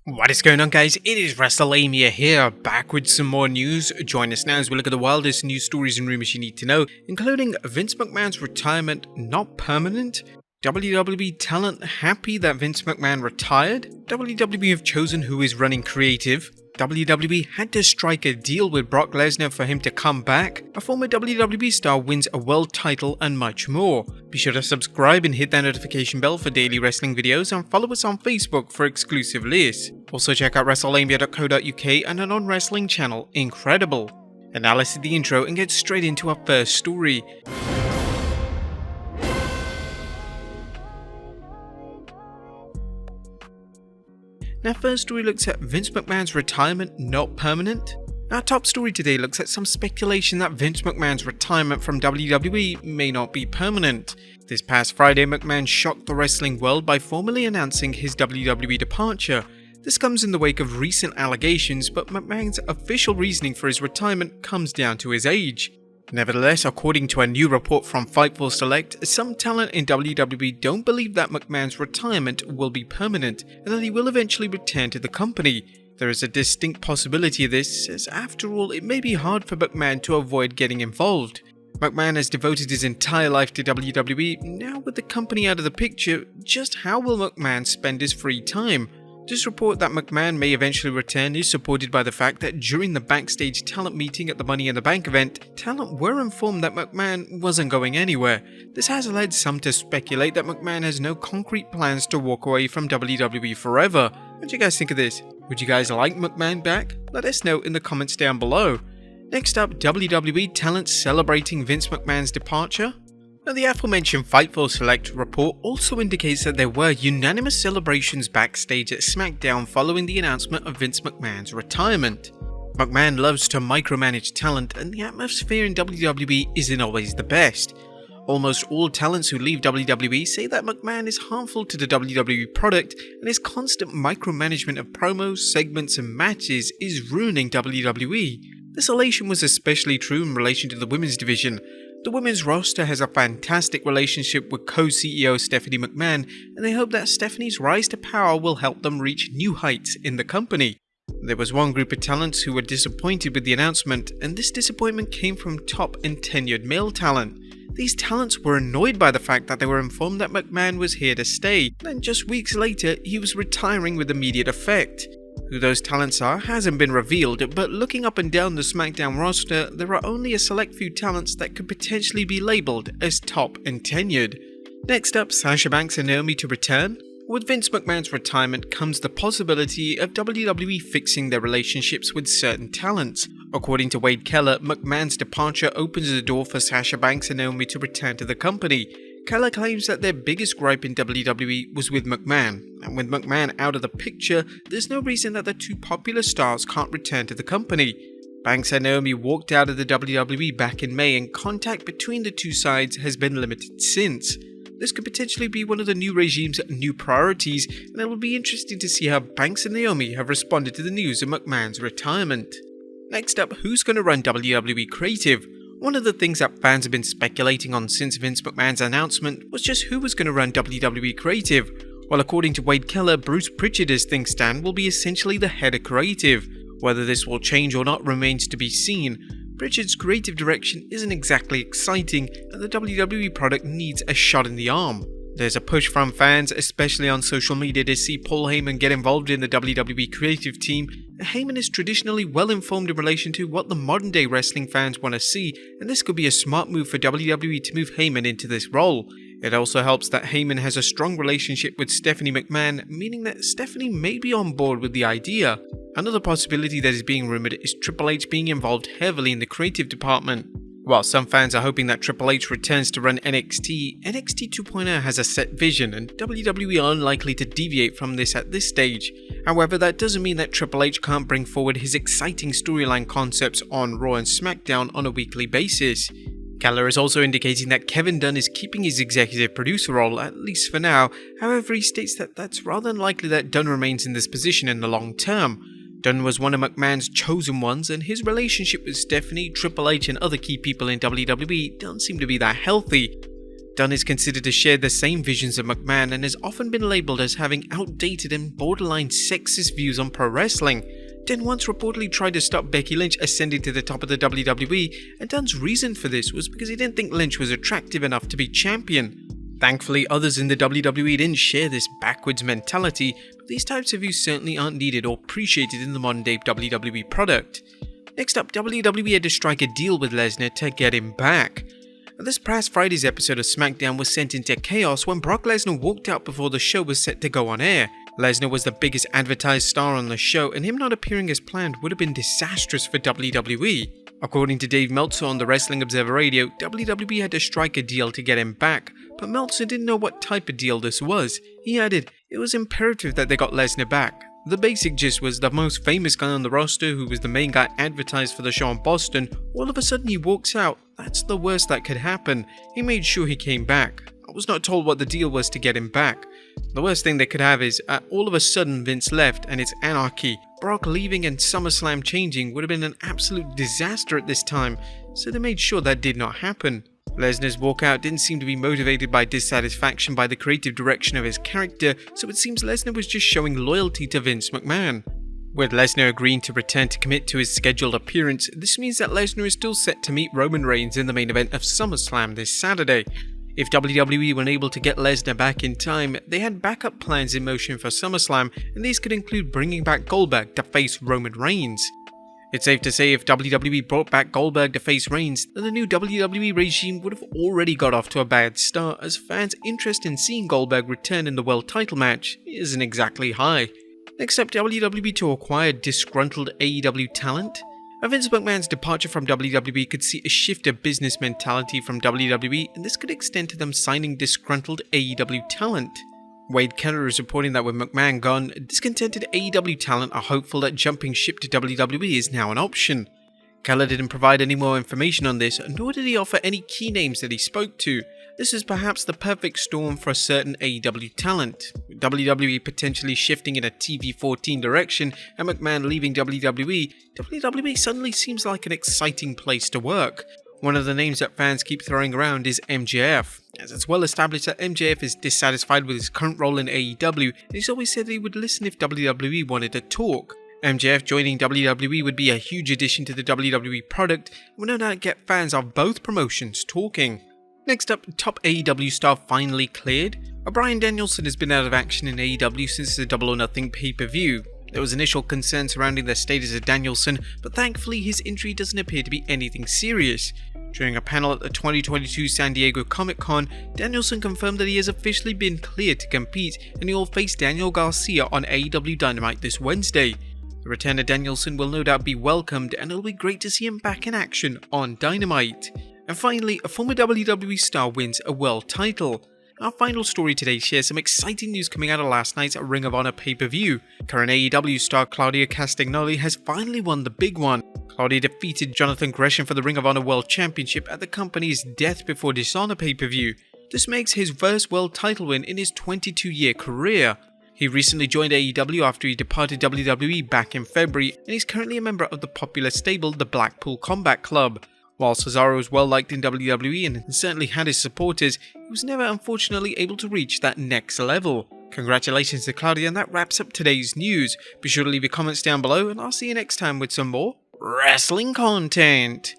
What is going on, guys? It is Wrestlelamia here, back with some more news. Join us now as we look at the wildest news stories and rumors you need to know, including Vince McMahon's retirement not permanent, WWE talent happy that Vince McMahon retired, WWE have chosen who is running creative, WWE had to strike a deal with Brock Lesnar for him to come back, a former WWE star wins a world title, and much more. Be sure to subscribe and hit that notification bell for daily wrestling videos, and follow us on Facebook for exclusive lists. Also check out Wrestlelamia.co.uk and our non-wrestling channel, Incredible. And now let's hit the intro and get straight into our first story. Our first story looks at Vince McMahon's retirement not permanent. Our top story today looks at some speculation that Vince McMahon's retirement from WWE may not be permanent. This past Friday, McMahon shocked the wrestling world by formally announcing his WWE departure. This comes in the wake of recent allegations, but McMahon's official reasoning for his retirement comes down to his age. Nevertheless, according to a new report from Fightful Select, some talent in WWE don't believe that McMahon's retirement will be permanent and that he will eventually return to the company. There is a distinct possibility of this, as after all, it may be hard for McMahon to avoid getting involved. McMahon has devoted his entire life to WWE, now with the company out of the picture, just how will McMahon spend his free time? This report that McMahon may eventually return is supported by the fact that during the backstage talent meeting at the Money in the Bank event, talent were informed that McMahon wasn't going anywhere. This has led some to speculate that McMahon has no concrete plans to walk away from WWE forever. What do you guys think of this? Would you guys like McMahon back? Let us know in the comments down below. Next up, WWE talent celebrating Vince McMahon's departure. Now, the aforementioned Fightful Select report also indicates that there were unanimous celebrations backstage at SmackDown following the announcement of Vince McMahon's retirement. McMahon loves to micromanage talent, and the atmosphere in WWE isn't always the best. Almost all talents who leave WWE say that McMahon is harmful to the WWE product, and his constant micromanagement of promos, segments, and matches is ruining WWE. This elation was especially true in relation to the women's division. The women's roster has a fantastic relationship with co-CEO Stephanie McMahon, and they hope that Stephanie's rise to power will help them reach new heights in the company. There was one group of talents who were disappointed with the announcement, and this disappointment came from top and tenured male talent. These talents were annoyed by the fact that they were informed that McMahon was here to stay, and just weeks later he was retiring with immediate effect. Who those talents are hasn't been revealed, but looking up and down the SmackDown roster, there are only a select few talents that could potentially be labelled as top and tenured. Next up, Sasha Banks and Naomi to return. With Vince McMahon's retirement comes the possibility of WWE fixing their relationships with certain talents. According to Wade Keller, McMahon's departure opens the door for Sasha Banks and Naomi to return to the company. Keller claims that their biggest gripe in WWE was with McMahon, and with McMahon out of the picture, there's no reason that the two popular stars can't return to the company. Banks and Naomi walked out of the WWE back in May, and contact between the two sides has been limited since. This could potentially be one of the new regime's new priorities, and it will be interesting to see how Banks and Naomi have responded to the news of McMahon's retirement. Next up, who's going to run WWE Creative? One of the things that fans have been speculating on since Vince McMahon's announcement was just who was going to run WWE Creative. Well, according to Wade Keller, Bruce Pritchard, as things stand, will be essentially the head of creative. Whether this will change or not remains to be seen. Pritchard's creative direction isn't exactly exciting, and the WWE product needs a shot in the arm. There's a push from fans, especially on social media, to see Paul Heyman get involved in the WWE creative team. Heyman is traditionally well informed in relation to what the modern day wrestling fans want to see, and this could be a smart move for WWE to move Heyman into this role. It also helps that Heyman has a strong relationship with Stephanie McMahon, meaning that Stephanie may be on board with the idea. Another possibility that is being rumoured is Triple H being involved heavily in the creative department. While some fans are hoping that Triple H returns to run NXT, NXT 2.0 has a set vision, and WWE are unlikely to deviate from this at this stage. However, that doesn't mean that Triple H can't bring forward his exciting storyline concepts on Raw and SmackDown on a weekly basis. Keller is also indicating that Kevin Dunn is keeping his executive producer role, at least for now. However, he states that that's rather unlikely that Dunn remains in this position in the long term. Dunn was one of McMahon's chosen ones, and his relationship with Stephanie, Triple H and other key people in WWE don't seem to be that healthy. Dunn is considered to share the same visions of McMahon and has often been labelled as having outdated and borderline sexist views on pro wrestling. Dunn once reportedly tried to stop Becky Lynch ascending to the top of the WWE, and Dunn's reason for this was because he didn't think Lynch was attractive enough to be champion. Thankfully, others in the WWE didn't share this backwards mentality, but these types of views certainly aren't needed or appreciated in the modern day WWE product. Next up, WWE had to strike a deal with Lesnar to get him back. This past Friday's episode of SmackDown was sent into chaos when Brock Lesnar walked out before the show was set to go on air. Lesnar was the biggest advertised star on the show, and him not appearing as planned would have been disastrous for WWE. According to Dave Meltzer on the Wrestling Observer Radio, WWE had to strike a deal to get him back, but Meltzer didn't know what type of deal this was. He added, it was imperative that they got Lesnar back. The basic gist was the most famous guy on the roster, who was the main guy advertised for the show in Boston, all of a sudden he walks out. That's the worst that could happen. He made sure he came back. I was not told what the deal was to get him back. The worst thing they could have is, all of a sudden Vince left and it's anarchy. Brock leaving and SummerSlam changing would have been an absolute disaster at this time, so they made sure that did not happen. Lesnar's walkout didn't seem to be motivated by dissatisfaction by the creative direction of his character, so it seems Lesnar was just showing loyalty to Vince McMahon. With Lesnar agreeing to return to commit to his scheduled appearance, this means that Lesnar is still set to meet Roman Reigns in the main event of SummerSlam this Saturday. If WWE were unable to get Lesnar back in time, they had backup plans in motion for SummerSlam, and these could include bringing back Goldberg to face Roman Reigns. It's safe to say if WWE brought back Goldberg to face Reigns, then the new WWE regime would have already got off to a bad start, as fans' interest in seeing Goldberg return in the world title match isn't exactly high. Next up, WWE to acquire disgruntled AEW talent. Vince McMahon's departure from WWE could see a shift of business mentality from WWE, and this could extend to them signing disgruntled AEW talent. Wade Keller is reporting that with McMahon gone, discontented AEW talent are hopeful that jumping ship to WWE is now an option. Keller didn't provide any more information on this, nor did he offer any key names that he spoke to. This is perhaps the perfect storm for a certain AEW talent. With WWE potentially shifting in a TV-14 direction and McMahon leaving WWE suddenly seems like an exciting place to work. One of the names that fans keep throwing around is MJF, as it's well established that MJF is dissatisfied with his current role in AEW, and he's always said that he would listen if WWE wanted to talk. MJF joining WWE would be a huge addition to the WWE product, and would no doubt get fans of both promotions talking. Next up, top AEW star finally cleared. Bryan Danielson has been out of action in AEW since the Double or Nothing pay-per-view. There was initial concern surrounding the status of Danielson, but thankfully his injury doesn't appear to be anything serious. During a panel at the 2022 San Diego Comic-Con, Danielson confirmed that he has officially been cleared to compete, and he will face Daniel Garcia on AEW Dynamite this Wednesday. The return of Danielson will no doubt be welcomed, and it'll be great to see him back in action on Dynamite. And finally, a former WWE star wins a world title. Our final story today shares some exciting news coming out of last night's Ring of Honor pay-per-view. Current AEW star Claudia Castagnoli has finally won the big one. Claudia defeated Jonathan Gresham for the Ring of Honor World Championship at the company's Death Before Dishonor pay-per-view. This makes his first world title win in his 22-year career. He recently joined AEW after he departed WWE back in February, and he's currently a member of the popular stable, the Blackpool Combat Club. While Cesaro was well liked in WWE and certainly had his supporters, he was never unfortunately able to reach that next level. Congratulations to Claudia, and that wraps up today's news. Be sure to leave your comments down below, and I'll see you next time with some more wrestling content.